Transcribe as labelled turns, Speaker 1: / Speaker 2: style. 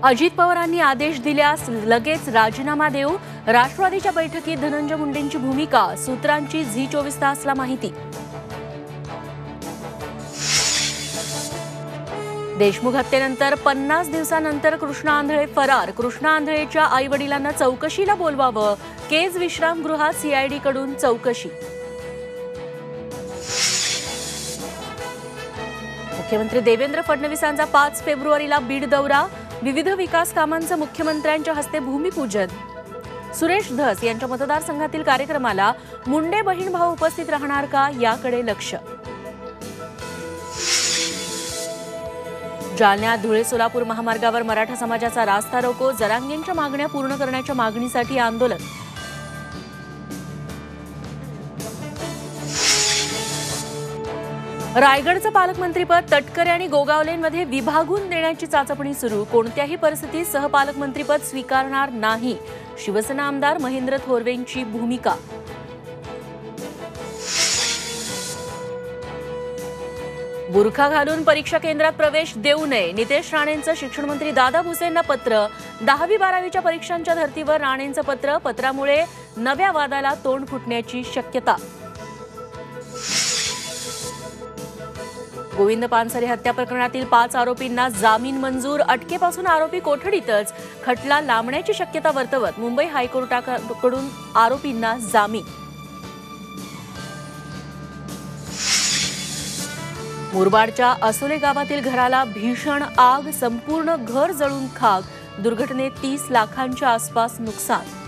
Speaker 1: अजित पवारांनी आदेश दिल्यास लगेच राजीनामा देऊ, राष्ट्रवादीच्या बैठकीत धनंजय मुंडेंची भूमिका, सूत्रांची झी 24 तासला माहिती. देशमुख हत्येनंतर 50 दिवसांनंतर कृष्णा आंधळे फरार, कृष्णा आंधळेच्या आई वडिलांना चौकशीला बोलवावं, केज विश्रामगृहात सीआयडी कडून चौकशी. मुख्यमंत्री देवेंद्र फडणवीसांचा 5 फेब्रुवारीला बीड दौरा, विविध विकास कामांचं मुख्यमंत्र्यांच्या हस्ते भूमिपूजन. सुरेश धस यांच्या मतदारसंघातील कार्यक्रमाला मुंडे बहीण भाऊ उपस्थित राहणार का, याकडे लक्ष. जालन्यात धुळे सोलापूर महामार्गावर मराठा समाजाचा रास्ता रोको, जरांगेंच्या मागण्या पूर्ण करण्याच्या मागणीसाठी आंदोलन. रायगडचं पालकमंत्रीपद तटकरे आणि गोगावलेंमध्ये विभागून देण्याची चाचपणी सुरू, कोणत्याही परिस्थितीत सहपालकमंत्रीपद स्वीकारणार नाही, शिवसेना आमदार महेंद्र थोरवेंची भूमिका. बुरखा घालून परीक्षा केंद्रात प्रवेश देऊ नये, नितेश राणेंचं शिक्षण मंत्री दादा भुसेंना पत्र. 10वी-12वीच्या परीक्षांच्या धर्तीवर राणेंचं पत्र, पत्रामुळे नव्या वादाला तोंड फुटण्याची शक्यता. गोविंद पानसरे हत्या प्रकरणातील 5 आरोपींना जामीन मंजूर, अटकेपासून आरोपी कोठडीतच, खटला लांबण्याची शक्यता वर्तवत मुंबई हायकोर्टाकडून आरोपींना जामीन. मुरबाडच्या असोले गावातील घराला भीषण आग, संपूर्ण घर जळून खाक, दुर्घटनेत 30 लाखांच्या आसपास नुकसान.